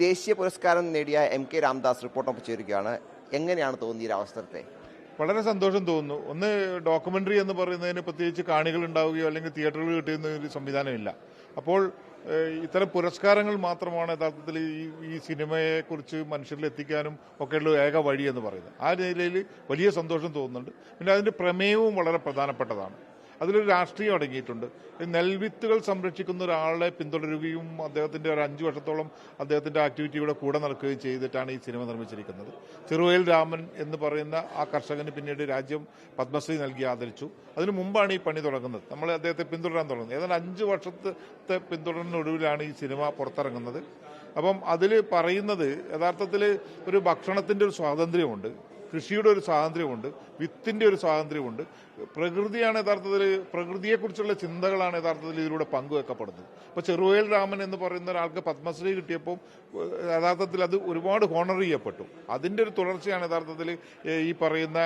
ദേശീയ പുരസ്കാരം നേടിയ MK രാംദാസ് റിപ്പോർട്ടൊപ്പം ചേരുകയാണ്. എങ്ങനെയാണ് തോന്നിയ ഈ അവസരത്തെ? വളരെ സന്തോഷം തോന്നുന്നു. ഒന്ന്, ഡോക്യുമെന്ററി എന്ന് പറയുന്നതിന് പ്രത്യേകിച്ച് കാണികൾ ഉണ്ടാവുകയോ അല്ലെങ്കിൽ തിയേറ്ററുകൾ കിട്ടുന്ന ഒരു സംവിധാനമില്ല. അപ്പോൾ ഇത്തരം പുരസ്കാരങ്ങൾ മാത്രമാണ് യഥാർത്ഥത്തിൽ ഈ സിനിമയെക്കുറിച്ച് മനുഷ്യരിൽ എത്തിക്കാനും ഒക്കെയുള്ള ഏക വഴി എന്ന് പറയുന്നത്. ആ നിലയിൽ വലിയ സന്തോഷം തോന്നുന്നുണ്ട്. പിന്നെ അതിന്റെ പ്രമേയവും വളരെ പ്രധാനപ്പെട്ടതാണ്. അതിലൊരു രാഷ്ട്രീയം അടങ്ങിയിട്ടുണ്ട്. നെൽവിത്തുകൾ സംരക്ഷിക്കുന്ന ഒരാളെ പിന്തുടരുകയും അദ്ദേഹത്തിന്റെ ഒരു 5 വർഷത്തോളം അദ്ദേഹത്തിന്റെ ആക്ടിവിറ്റിയുടെ കൂടെ നടക്കുകയും ചെയ്തിട്ടാണ് ഈ സിനിമ നിർമ്മിച്ചിരിക്കുന്നത്. ചെറുവയൽ രാമൻ എന്ന് പറയുന്ന ആ കർഷകന് പിന്നീട് രാജ്യം പത്മശ്രീ നൽകി ആദരിച്ചു. അതിനു മുമ്പാണ് ഈ പണി തുടങ്ങുന്നത്. നമ്മൾ അദ്ദേഹത്തെ പിന്തുടരാൻ തുടങ്ങുന്നത്. ഏതാണ്ട് 5 വർഷത്തെ പിന്തുടരുന്നൊടുവിലാണ് ഈ സിനിമ പുറത്തിറങ്ങുന്നത്. അപ്പം അതിൽ പറയുന്നത് യഥാർത്ഥത്തിൽ ഒരു ഭക്ഷണത്തിന്റെ ഒരു സ്വാതന്ത്ര്യമുണ്ട്, കൃഷിയുടെ ഒരു സ്വാതന്ത്ര്യമുണ്ട്, വിത്തിന്റെ ഒരു സ്വാതന്ത്ര്യമുണ്ട്. പ്രകൃതിയാണ് യഥാർത്ഥത്തിൽ, പ്രകൃതിയെക്കുറിച്ചുള്ള ചിന്തകളാണ് യഥാർത്ഥത്തിൽ ഇതിലൂടെ പങ്കുവെക്കപ്പെടുന്നത്. ഇപ്പോൾ ചെറുവയൽ രാമൻ എന്ന് പറയുന്ന ഒരാൾക്ക് പത്മശ്രീ കിട്ടിയപ്പോൾ യഥാർത്ഥത്തിൽ അത് ഒരുപാട് ഹോണർ ചെയ്യപ്പെട്ടു. അതിന്റെ ഒരു തുടർച്ചയാണ് യഥാർത്ഥത്തിൽ ഈ പറയുന്ന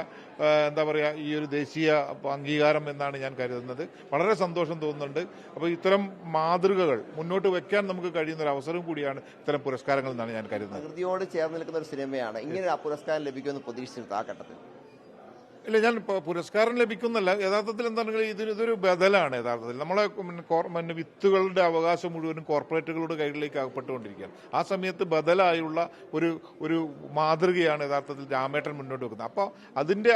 എന്താ പറയുക, ഈ ഒരു ദേശീയ അംഗീകാരം എന്നാണ് ഞാൻ കരുതുന്നത്. വളരെ സന്തോഷം തോന്നുന്നുണ്ട്. അപ്പോൾ ഇത്തരം മാതൃകകൾ മുന്നോട്ട് വെക്കാൻ നമുക്ക് കഴിയുന്ന ഒരു അവസരം കൂടിയാണ് ഇത്തരം പുരസ്കാരങ്ങൾ എന്നാണ് ഞാൻ കരുതുന്നത്. പ്രകൃതിയോട് ചേർന്ന് നിൽക്കുന്ന ഒരു സിനിമയാണ്. ഇങ്ങനെ ആ പുരസ്കാരം ലഭിക്കുമെന്ന് പ്രതീക്ഷിച്ചിരുന്നു ആ ഘട്ടത്തിൽ? ഇല്ല, ഞാൻ പുരസ്കാരം ലഭിക്കുന്നല്ല. യഥാർത്ഥത്തിൽ എന്താണെങ്കിൽ ഇതൊരു ബദലാണ്. യഥാർത്ഥത്തിൽ നമ്മളെ വിത്തുകളുടെ അവകാശം മുഴുവനും കോർപ്പറേറ്റുകളുടെ കയ്യിലേക്ക് അകപ്പെട്ടുകൊണ്ടിരിക്കുകയാണ്. ആ സമയത്ത് ബദലായുള്ള ഒരു മാതൃകയാണ് യഥാർത്ഥത്തിൽ രാമേട്ടൻ മുന്നോട്ട് വെക്കുന്നത്. അപ്പോൾ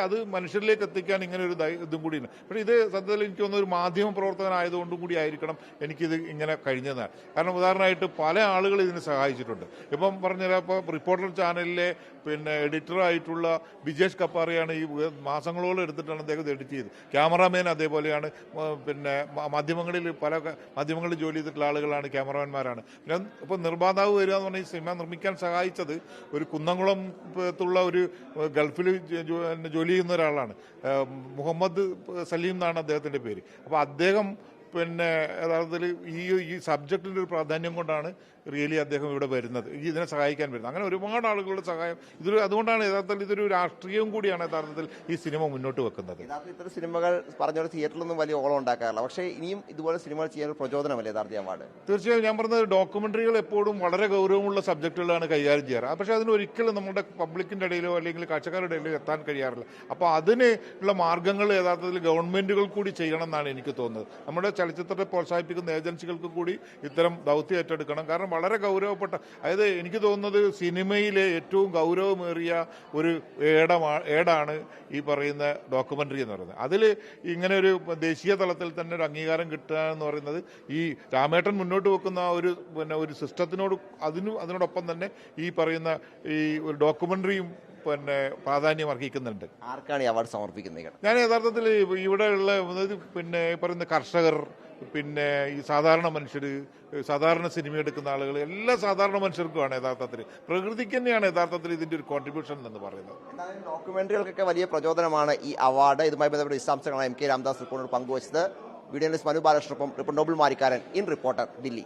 അത് മനുഷ്യരിലേക്ക് എത്തിക്കാൻ ഇങ്ങനെ ഒരു ഇതും കൂടിയുണ്ട്. പക്ഷേ ഇത് സത്യത്തിൽ എനിക്ക് തോന്നുന്ന ഒരു മാധ്യമ പ്രവർത്തകനായതുകൊണ്ടും കൂടി ആയിരിക്കണം എനിക്കിത് ഇങ്ങനെ കഴിഞ്ഞതാണ്. കാരണം ഉദാഹരണമായിട്ട് പല ആളുകൾ ഇതിനെ സഹായിച്ചിട്ടുണ്ട്. ഇപ്പം പറഞ്ഞുതരാം, ഇപ്പോൾ റിപ്പോർട്ടർ ചാനലിലെ എഡിറ്ററായിട്ടുള്ള ബിജേഷ് കപ്പാറിയാണ് ഈ മാസങ്ങളോളം എടുത്തിട്ടാണ് അദ്ദേഹം എഡിറ്റ് ചെയ്ത്. ക്യാമറാമാൻ അതേപോലെയാണ്. മാധ്യമങ്ങളിൽ പല മാധ്യമങ്ങളിൽ ജോലി ചെയ്തിട്ടുള്ള ആളുകളാണ്, ക്യാമറാമാന്മാരാണ്. പിന്നെ ഇപ്പോൾ നിർമ്മാതാവ് വരിക എന്ന് പറഞ്ഞാൽ ഈ സിനിമ നിർമ്മിക്കാൻ സഹായിച്ചത് ഒരു കുന്നംകുളത്തുള്ള ഒരു ഗൾഫിൽ ജോലി ചെയ്യുന്ന ഒരാളാണ്. മുഹമ്മദ് സലീം എന്നാണ് അദ്ദേഹത്തിന്റെ പേര്. അപ്പോൾ അദ്ദേഹം യഥാർത്ഥത്തിൽ ഈ സബ്ജക്റ്റിന്റെ ഒരു പ്രാധാന്യം കൊണ്ടാണ് റിയലി അദ്ദേഹം ഇവിടെ വരുന്നത്, ഇതിനെ സഹായിക്കാൻ വരുന്നത്. അങ്ങനെ ഒരുപാട് ആളുകളുടെ സഹായം അതുകൊണ്ടാണ് യഥാർത്ഥത്തിൽ ഇതൊരു രാഷ്ട്രീയവും കൂടിയാണ് യഥാർത്ഥത്തിൽ ഈ സിനിമ മുന്നോട്ട് വെക്കുന്നത്. ഇത്തരം സിനിമകൾ പറഞ്ഞ തിയേറ്ററിലൊന്നും വലിയ ഓളം ഉണ്ടാക്കാറില്ല. പക്ഷേ ഇനിയും ഇതുപോലെ സിനിമകൾ ചെയ്യാൻ ഒരു പ്രചോദനമല്ലേ യഥാർത്ഥ അവാർഡ്? തീർച്ചയായും. ഞാൻ പറഞ്ഞത് ഡോക്യുമെന്ററികൾ എപ്പോഴും വളരെ ഗൗരവമുള്ള സബ്ജക്റ്റുകളാണ് കൈകാര്യം ചെയ്യാറ്. പക്ഷേ അതിന് ഒരിക്കലും നമ്മുടെ പബ്ലിക്കിന്റെ ഇടയിലോ അല്ലെങ്കിൽ കാഴ്ചക്കാരുടെ ഇടയിലോ എത്താൻ കഴിയാറില്ല. അപ്പോൾ അതിനുള്ള മാർഗങ്ങൾ യഥാർത്ഥത്തിൽ ഗവൺമെന്റുകൾ കൂടി ചെയ്യണം എന്നാണ് എനിക്ക് തോന്നുന്നത്. നമ്മുടെ ചലച്ചിത്രത്തെ പ്രോത്സാഹിപ്പിക്കുന്ന ഏജൻസികൾക്ക് കൂടി ഇത്തരം ദൗത്യം ഏറ്റെടുക്കണം. കാരണം വളരെ ഗൗരവപ്പെട്ട, അതായത് എനിക്ക് തോന്നുന്നത് സിനിമയിലെ ഏറ്റവും ഗൗരവമേറിയ ഒരു ഏടാണ് ഈ പറയുന്ന ഡോക്യുമെന്ററി എന്ന് പറയുന്നത്. അതിൽ ഇങ്ങനെ ഒരു ദേശീയ തലത്തിൽ തന്നെ ഒരു അംഗീകാരം കിട്ടുക എന്ന് പറയുന്നത് ഈ രാമേട്ടൻ മുന്നോട്ട് വെക്കുന്ന ഒരു സിസ്റ്റത്തിനോട് അതിനോടൊപ്പം തന്നെ ഈ പറയുന്ന ഈ ഒരു ഡോക്യുമെന്ററിയും പ്രാധാന്യം അർഹിക്കുന്നുണ്ട്. ആർക്കാണ് ഈ അവാർഡ് സമർപ്പിക്കുന്നത്? ഞാൻ യഥാർത്ഥത്തിൽ ഇവിടെയുള്ള പറയുന്ന കർഷകർ, ഈ സാധാരണ മനുഷ്യർ, സാധാരണ സിനിമ എടുക്കുന്ന ആളുകൾ, എല്ലാ സാധാരണ മനുഷ്യർക്കുമാണ് യഥാർത്ഥത്തിൽ, പ്രകൃതിക്ക് തന്നെയാണ് യഥാർത്ഥത്തിൽ ഇതിന്റെ ഒരു കോൺട്രിബ്യൂഷൻ എന്ന് പറയുന്നത്. ഡോക്യുമെന്ററികൾക്കൊക്കെ വലിയ പ്രചോദനമാണ് ഈ അവാർഡ്. ഇതുമായി ബന്ധപ്പെട്ട വിശദാംശങ്ങളാണ് MK രാംദാസ് റിപ്പോർട്ടർ പങ്കുവച്ചത്. വീഡിയോ ജേർണലിസ്റ്റ് മനു ബാലകൃഷ്ണനൊപ്പം reporter Noble Marikkaran, in reporter, Delhi.